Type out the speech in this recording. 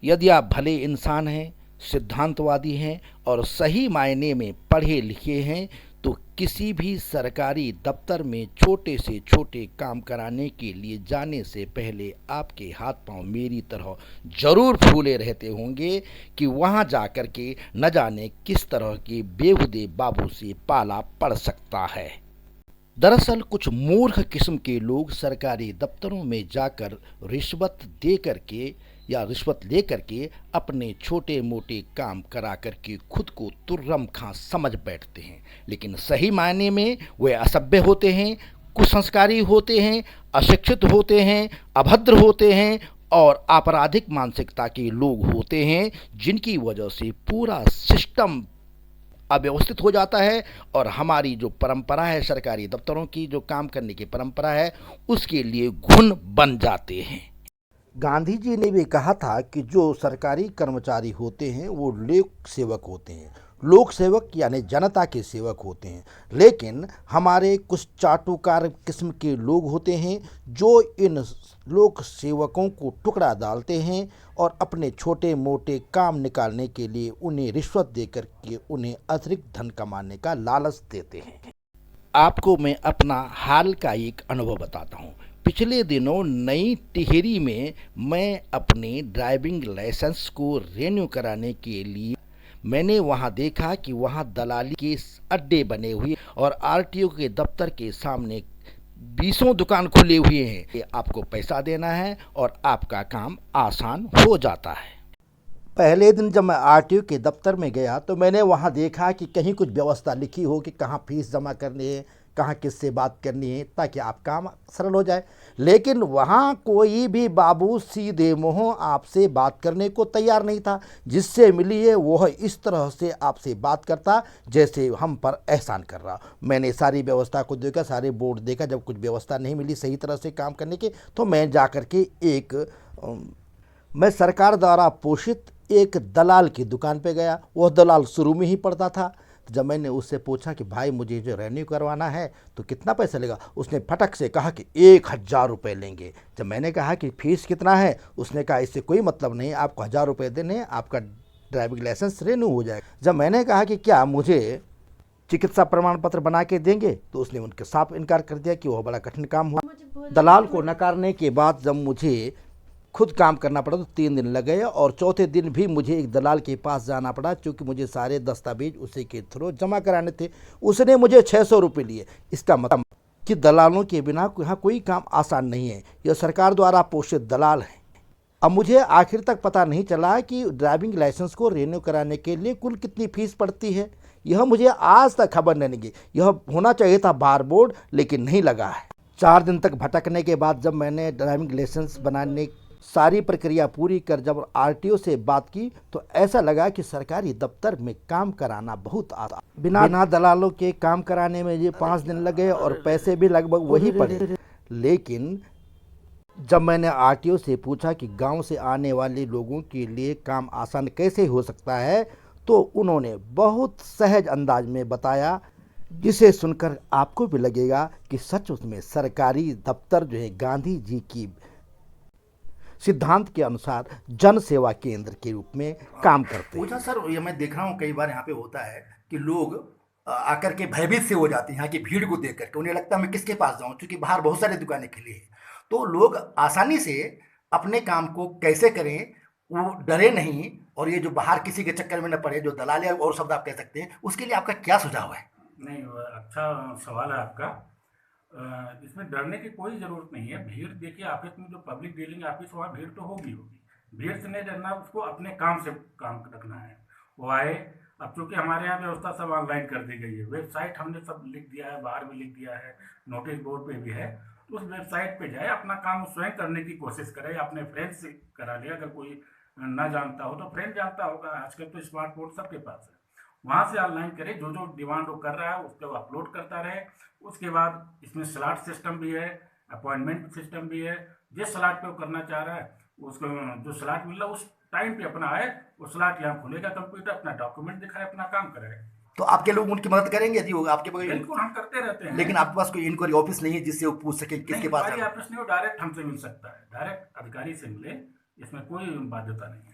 यदि आप भले इंसान हैं, सिद्धांतवादी हैं और सही मायने में पढ़े लिखे हैं तो किसी भी सरकारी दफ्तर में छोटे से छोटे काम कराने के लिए जाने से पहले आपके हाथ पांव मेरी तरह जरूर फूले रहते होंगे कि वहां जाकर के न जाने किस तरह के बेहुदे बाबू से पाला पड़ सकता है। दरअसल कुछ मूर्ख किस्म के लोग सरकारी दफ्तरों में जाकर रिश्वत दे करके या रिश्वत ले करके अपने छोटे मोटे काम करा करके खुद को तुर्रम खां समझ बैठते हैं, लेकिन सही मायने में वे असभ्य होते हैं, कुसंस्कारी होते हैं, अशिक्षित होते हैं, अभद्र होते हैं और आपराधिक मानसिकता के लोग होते हैं, जिनकी वजह से पूरा सिस्टम अव्यवस्थित हो जाता है और हमारी जो परंपरा है, सरकारी दफ्तरों की जो काम करने की परंपरा है, उसके लिए घुन बन जाते हैं। गांधी जी ने भी कहा था कि जो सरकारी कर्मचारी होते हैं वो लोक सेवक होते हैं, लोक सेवक यानी जनता के सेवक होते हैं, लेकिन हमारे कुछ चाटुकार किस्म के लोग होते हैं जो इन लोक सेवकों को टुकड़ा डालते हैं और अपने छोटे मोटे काम निकालने के लिए उन्हें रिश्वत देकर के उन्हें अतिरिक्त धन कमाने का लालच देते हैं। आपको मैं अपना हाल का एक अनुभव बताता हूँ। पिछले दिनों नई टिहरी में मैं अपने ड्राइविंग लाइसेंस को रिन्यू कराने के लिए मैंने वहां देखा कि वहां दलाली के अड्डे बने हुए और आरटीओ के दफ्तर के सामने 20 दुकान खुले हुए हैं। आपको पैसा देना है और आपका काम आसान हो जाता है। पहले दिन जब मैं आरटीओ के दफ्तर में गया तो मैंने वहां देखा कि कहीं कुछ व्यवस्था लिखी हो कि कहाँ फीस जमा करनी है, कहाँ किससे बात करनी है, ताकि आप काम सरल हो जाए, लेकिन वहाँ कोई भी बाबू सीधे मुँह आपसे बात करने को तैयार नहीं था। जिससे मिलिए वह इस तरह से आपसे बात करता जैसे हम पर एहसान कर रहा। मैंने सारी व्यवस्था को देखा, सारे बोर्ड देखा, जब कुछ व्यवस्था नहीं मिली सही तरह से काम करने की तो मैं जा कर के मैं सरकार द्वारा पोषित एक दलाल की दुकान पे गया। वह दलाल शुरू में ही पड़ता था। जब मैंने उससे पूछा कि भाई मुझे जो रेन्यू करवाना है तो कितना पैसा लेगा, उसने फटक से कहा कि 1000 रुपये लेंगे। जब मैंने कहा कि फीस कितना है, उसने कहा इससे कोई मतलब नहीं, आपको 1000 रुपये देने, आपका ड्राइविंग लाइसेंस रेन्यू हो जाएगा। जब मैंने कहा कि क्या मुझे चिकित्सा प्रमाण पत्र बना के देंगे, तो उसने उनके साफ इनकार कर दिया कि वह बड़ा कठिन काम हुआ। दलाल को नकारने के बाद जब मुझे खुद काम करना पड़ा तो 3 दिन लग गए और चौथे दिन भी मुझे एक दलाल के पास जाना पड़ा, क्योंकि मुझे सारे दस्तावेज उसी के थ्रू जमा कराने थे। उसने मुझे 600 रुपये लिए। इसका मतलब कि दलालों के बिना यहाँ कोई काम आसान नहीं है। यह सरकार द्वारा पोषित दलाल है। अब मुझे आखिर तक पता नहीं चला कि ड्राइविंग लाइसेंस को रिन्यू कराने के लिए कुल कितनी फीस पड़ती है। यह मुझे आज तक खबर नहीं लगी। यह होना चाहिए था बार बोर्ड, लेकिन नहीं लगा है। 4 दिन तक भटकने के बाद जब मैंने ड्राइविंग लाइसेंस बनाने सारी प्रक्रिया पूरी कर जब आरटीओ से बात की तो ऐसा लगा कि सरकारी दफ्तर में काम कराना बहुत आसान। बिना दलालों के काम कराने में ये 5 दिन लगे और पैसे भी लगभग वही पड़े। लेकिन जब मैंने आरटीओ से पूछा कि गांव से आने वाले लोगों के लिए काम आसान कैसे हो सकता है, तो उन्होंने बहुत सहज अंदाज में बताया, जिसे सुनकर आपको भी लगेगा कि सच उसमें सरकारी दफ्तर जो है गांधी जी की सिद्धांत के अनुसार जन सेवा केंद्र के रूप में काम करते हैं। पूछा सर, ये मैं देख रहा हूँ कई बार यहाँ पे होता है कि लोग आकर के भयभीत से हो जाते हैं यहाँ की भीड़ को देख करके। उन्हें लगता है मैं किसके पास जाऊँ, क्योंकि बाहर बहुत सारी दुकानें खुली हैं। तो लोग आसानी से अपने काम को कैसे करें, वो डरे नहीं, और ये जो बाहर किसी के चक्कर में न पड़े, जो दलाल या और शब्द आप कह सकते हैं, उसके लिए आपका क्या सुझाव है? नहीं, अच्छा सवाल है आपका। इसमें डरने की कोई ज़रूरत नहीं है। भीड़ देखिए, ऑफिस में जो पब्लिक डीलिंग ऑफिस, वहाँ भीड़ तो होगी होगी। भीड़ से नहीं डरना, उसको अपने काम से काम रखना है। वो आए। अब चूंकि हमारे यहाँ व्यवस्था सब ऑनलाइन कर दी गई है, वेबसाइट हमने सब लिख दिया है, बाहर भी लिख दिया है, नोटिस बोर्ड पे भी है। तो उस वेबसाइट पे जाए, अपना काम स्वयं करने की कोशिश करे, अपने फ्रेंड से करा ले। अगर कोई ना जानता हो तो फ्रेंड जानता होगा, आजकल तो स्मार्ट बोर्ड सबके पास है, वहाँ से ऑनलाइन करे। जो जो डिमांड वो कर रहा है उसको अपलोड करता रहे। उसके बाद इसमें स्लॉट सिस्टम भी है, अपॉइंटमेंट सिस्टम भी है। जिस स्लॉट पे वो करना चाह रहा है, उसको जो स्लॉट मिल रहा है उस टाइम पे अपना आए, वो स्लॉट यहाँ खुलेगा कंप्यूटर, अपना डॉक्यूमेंट दिखाए, अपना काम करे। तो आपके लोग उनकी मदद करेंगे यदि वो आपके बगैर? बिल्कुल, हम करते रहते हैं। लेकिन आपके पास कोई इंक्वायरी ऑफिस नहीं है जिससे वो पूछ सके किसके पास ऑफिस नहीं, वो डायरेक्ट हमसे मिल सकता है, डायरेक्ट अधिकारी से मिले, इसमें कोई बाध्यता नहीं है।